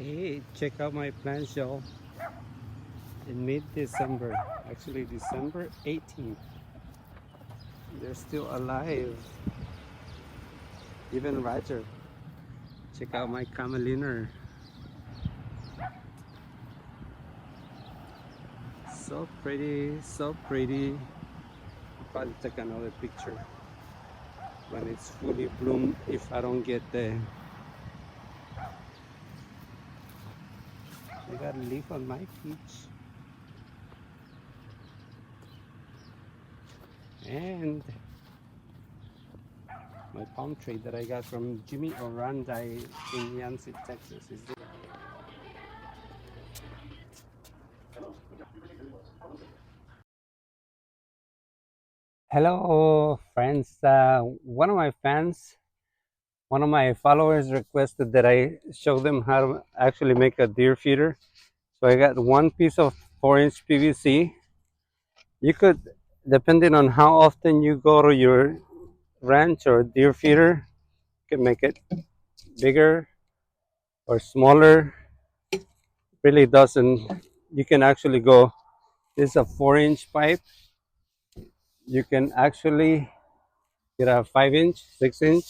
Hey, check out my plants, y'all. In mid-December, actually December 18th, they're still alive. Even Roger. Check out my camelina. So pretty, so pretty. I'll probably take another picture when it's fully bloomed if I don't get the. I got a leaf on my peach. And my palm tree that I got from Jimmy Orandi in Yancey, Texas is there. Hello, friends. One of my fans, one of my followers requested that I show them how to actually make a deer feeder. So I got one piece of 4-inch PVC. You could, depending on how often you go to your ranch or deer feeder, you can make it bigger or smaller. Really doesn't. You can actually go. This is a 4-inch pipe. You can actually get a 5-inch, 6-inch,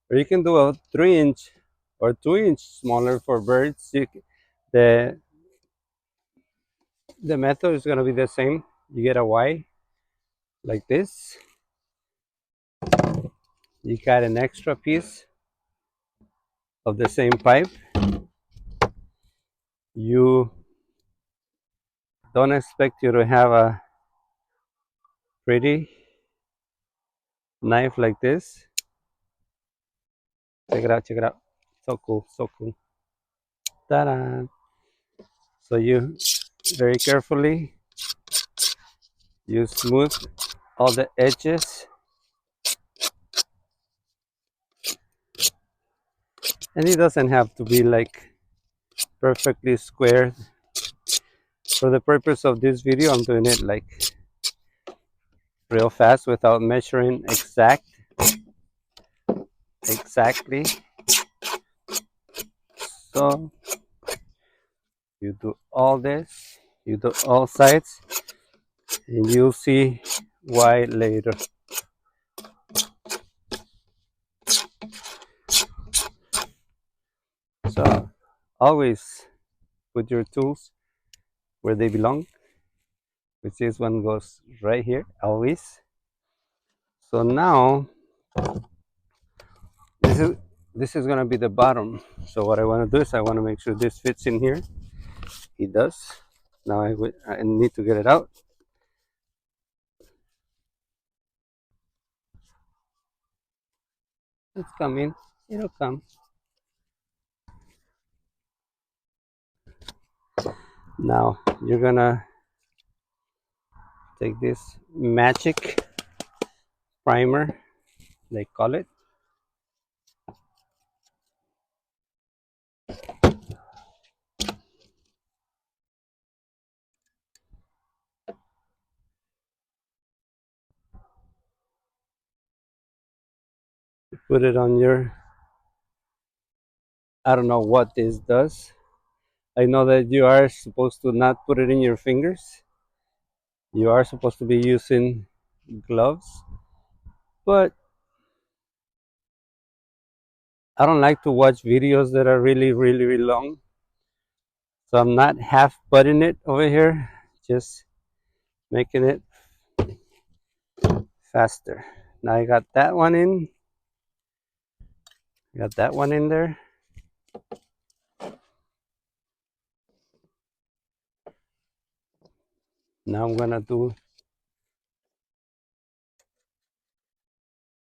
or you can do a 3-inch or 2-inch smaller for birds. The the method is gonna be the same. You get a Y like this. You got an extra piece of the same pipe. You don't expect you to have a pretty knife like this. Check it out, check it out. So cool, so cool. Ta-da! So you very carefully you smooth all the edges, and it doesn't have to be like perfectly square. For the purpose of this video, I'm doing it like real fast without measuring exactly. So you do all this, you do all sides, and you'll see why later. So always put your tools where they belong, which this one goes right here, always. So now this is this is gonna be the bottom. So what I want to do is I want to make sure this fits in here. It does. Now I need to get it out. It's coming. It'll come. Now you're gonna take this magic primer, they call it. Put it on your, I don't know what this does. I know that you are supposed to not put it in your fingers. You are supposed to be using gloves, but I don't like to watch videos that are really long. So I'm not half putting it over here, just making it faster. Now I got that one in. Got that one in there. Now I'm gonna do,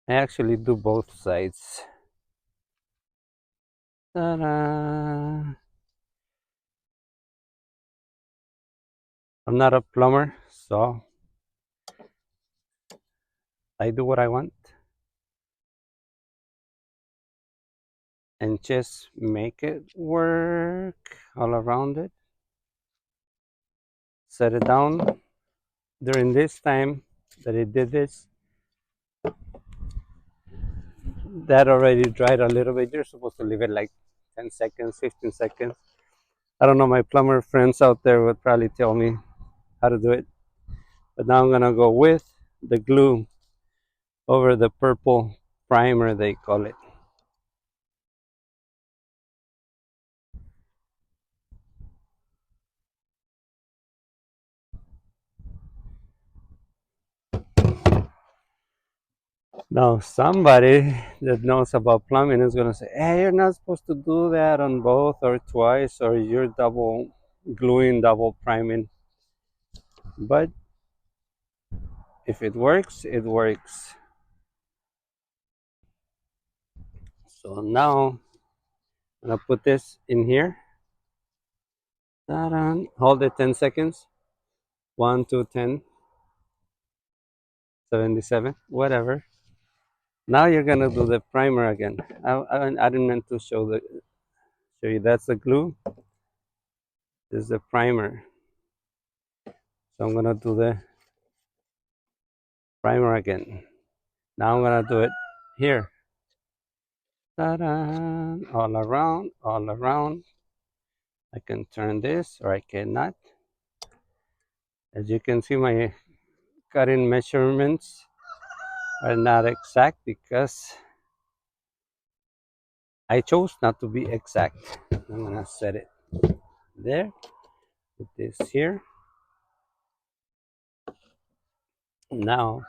I actually do both sides. Ta-da! I'm not a plumber, so I do what I want and just make it work all around it. Set it down. During this time that it did this, that already dried a little bit. You're supposed to leave it like 10 seconds, 15 seconds. I don't know, my plumber friends out there would probably tell me how to do it. But now I'm gonna go with the glue over the purple primer, they call it. Now somebody that knows about plumbing is gonna say, hey, you're not supposed to do that on both or twice, or you're double gluing, double priming. But if it works, it works. So now I'm gonna put this in here. Ta-da. Hold it 10 seconds. 1, 2, 10, 77, whatever. Now you're gonna do the primer again. I didn't mean to show you. That's the glue. This is the primer. So I'm gonna do the primer again. Now I'm gonna do it here. Ta-da! All around, all around. I can turn this or I cannot. As you can see, my cutting measurements are not exact because I chose not to be exact. I'm gonna set it there. Put this here. Now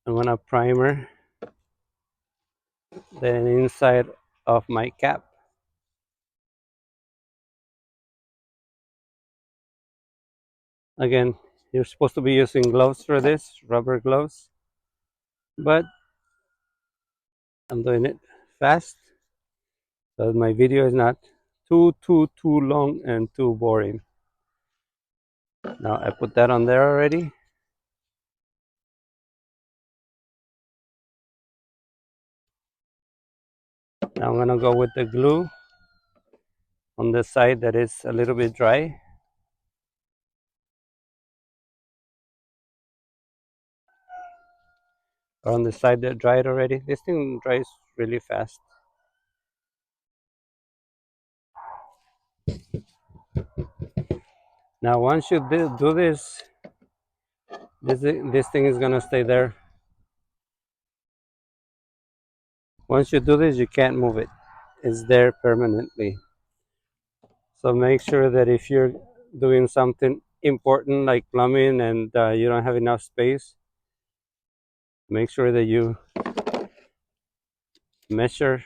I'm gonna primer the inside of my cap. Again, you're supposed to be using gloves for this, rubber gloves, but I'm doing it fast so my video is not too long and too boring. Now I put that on there already. Now I'm gonna go with the glue on the side that is a little bit dry. Or on the side that dried already. This thing dries really fast. Now once you do this, this thing is gonna stay there. Once you do this, you can't move it. It's there permanently. So make sure that if you're doing something important like plumbing and you don't have enough space, make sure that you measure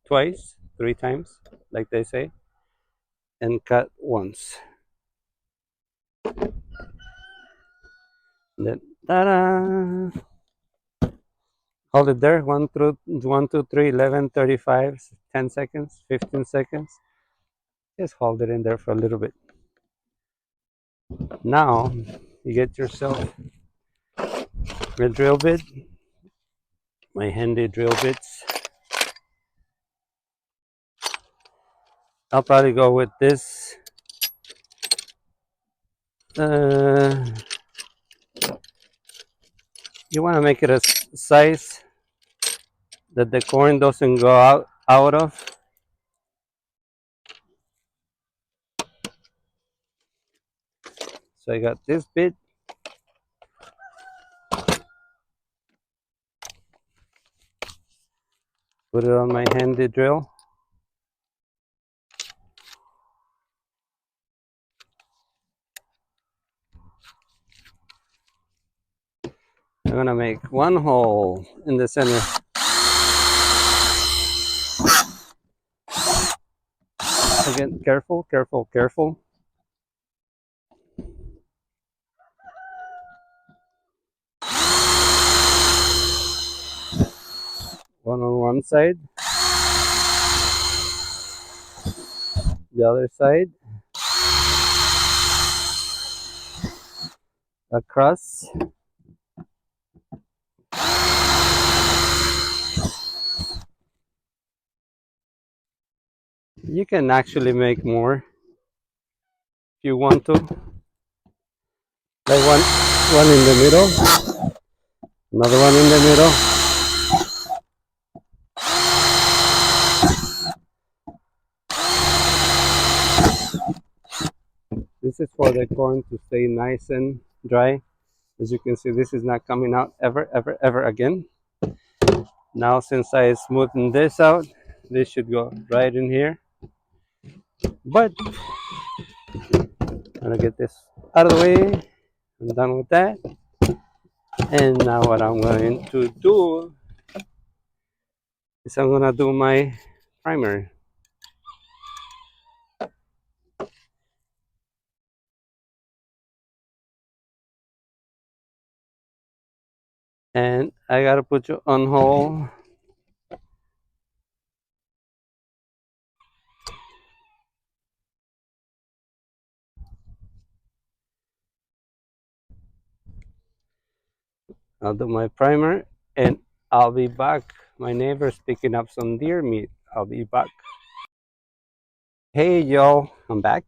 twice, 3 times, like they say, and cut once. Then, ta-da! Hold it there. 1, 2, 3, 11, 35, 10 seconds, 15 seconds. Just hold it in there for a little bit. Now you get yourself a drill bit, my handy drill bits. I'll probably go with this. You want to make it a size that the corn doesn't go out of. So I got this bit. Put it on my handy drill. I'm gonna make one hole in the center. Again, careful, careful, careful. One on one side, the other side, across. You can actually make more if you want to. Like one in the middle. Another one in the middle. This is for the corn to stay nice and dry. As you can see, this is not coming out ever again. Now, since I smoothened this out, this should go right in here. But I'm gonna get this out of the way. I'm done with that. And now what I'm going to do is I'm gonna do my primer. And I gotta put you on hold. I'll do my primer and I'll be back. My neighbor's picking up some deer meat. I'll be back. Hey y'all, I'm back.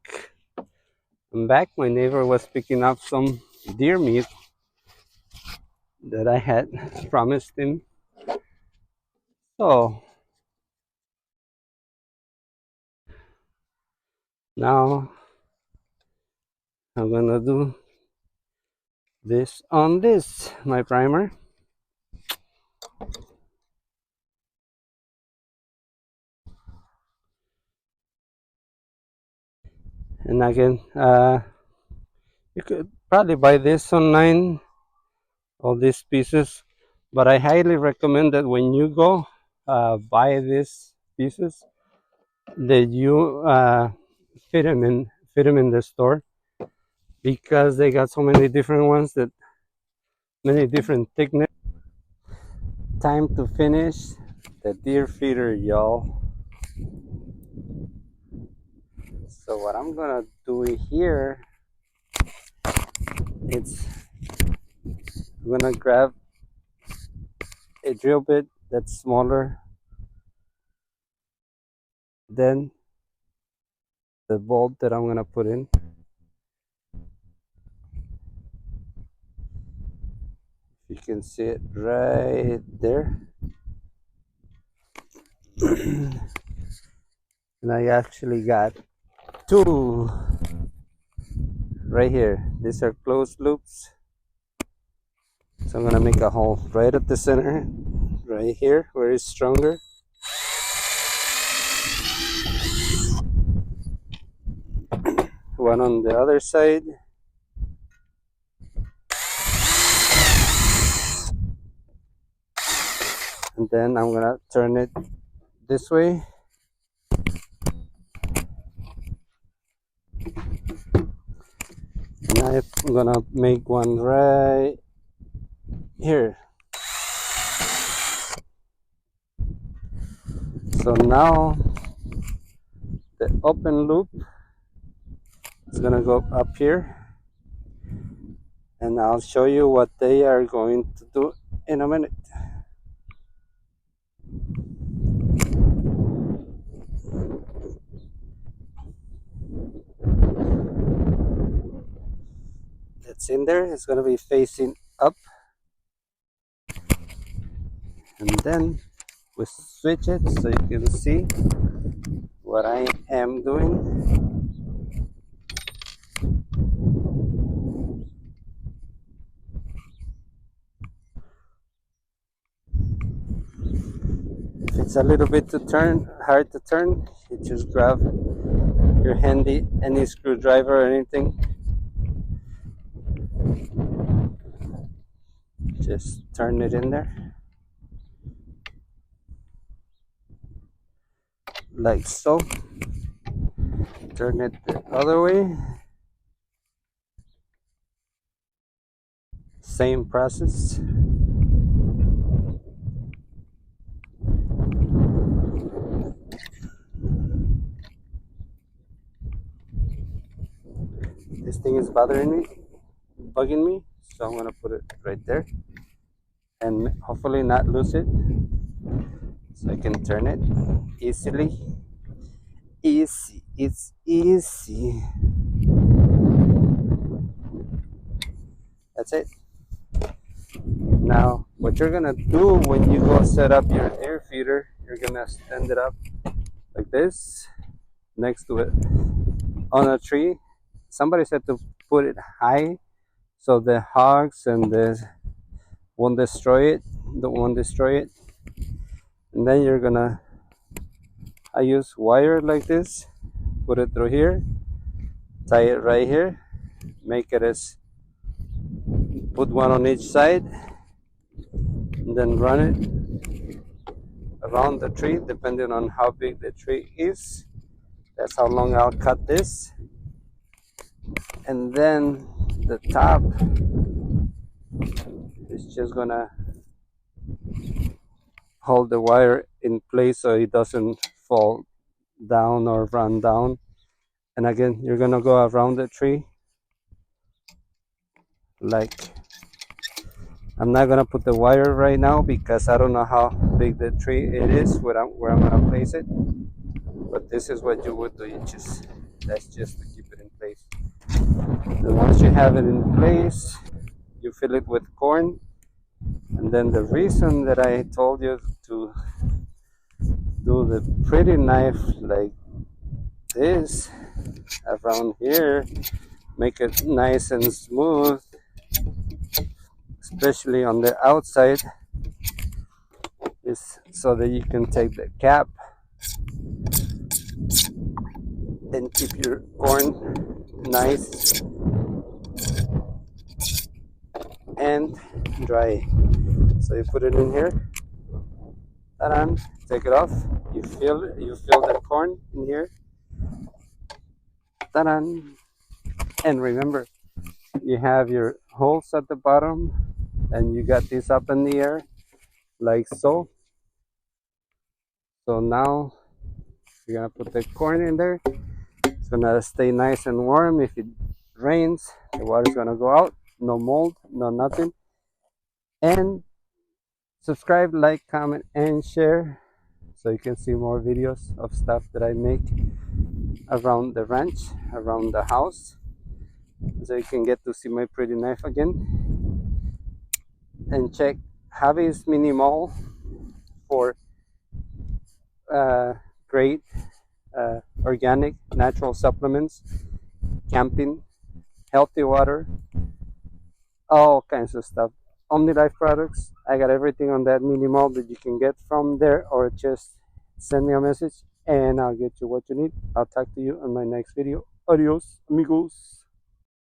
My neighbor was picking up some deer meat that I had promised him. So now I'm gonna do this on this, my primer. And again, you could probably buy this online, all these pieces, but I highly recommend that when you go buy these pieces, that you fit them in the store, because they got so many different ones, that many different thickness. Time to finish the deer feeder, y'all. So what I'm gonna do here, it's I'm gonna grab a drill bit that's smaller than the bolt that I'm gonna put in. You can see it right there. And I actually got two right here. These are closed loops. So I'm gonna make a hole right at the center, right here, where it's stronger. One on the other side. And then I'm gonna turn it this way. And I'm gonna make one right here. So now the open loop is gonna go up here, and I'll show you what they are going to do in a minute. That's in there. It's gonna be facing up, and then we switch it so you can see what I am doing. If it's a little bit hard to turn, you just grab your handy any screwdriver or anything. Just turn it in there, like so. Turn it the other way. Same process. This thing is bugging me, so I'm gonna put it right there and hopefully not lose it, so I can turn it easily. It's easy. That's it. Now What you're gonna do when you go set up your air feeder, you're gonna stand it up like this next to it on a tree. Somebody said to put it high so the hogs and the won't destroy it. And then you're gonna, I use wire like this, put it through here, tie it right here, make it as, put one on each side, and then run it around the tree depending on how big the tree is. That's how long I'll cut this. And then the top is just gonna hold the wire in place so it doesn't fall down or run down. And again, you're gonna go around the tree. Like, I'm not gonna put the wire right now because I don't know how big the tree it is where I'm gonna place it. But this is what you would do. That's just to keep it in place. And once you have it in place, you fill it with corn. And then the reason that I told you to do the pretty knife like this around here, make it nice and smooth, especially on the outside, is so that you can take the cap and keep your corn nice and dry. So you put it in here, take it off, you fill the corn in here, and remember, you have your holes at the bottom and you got this up in the air like so. So now you're gonna put the corn in there. It's gonna stay nice and warm. If it rains, the water's gonna go out. No mold, no nothing. And subscribe, like, comment, and share so you can see more videos of stuff that I make around the ranch, around the house, so you can get to see my pretty knife again. And check Javy's Mini Mall for great organic natural supplements, camping, healthy water, all kinds of stuff. OmniLife products, I got everything on that mini mall that you can get from there, or just send me a message and I'll get you what you need. I'll talk to you on my next video. Adios, amigos.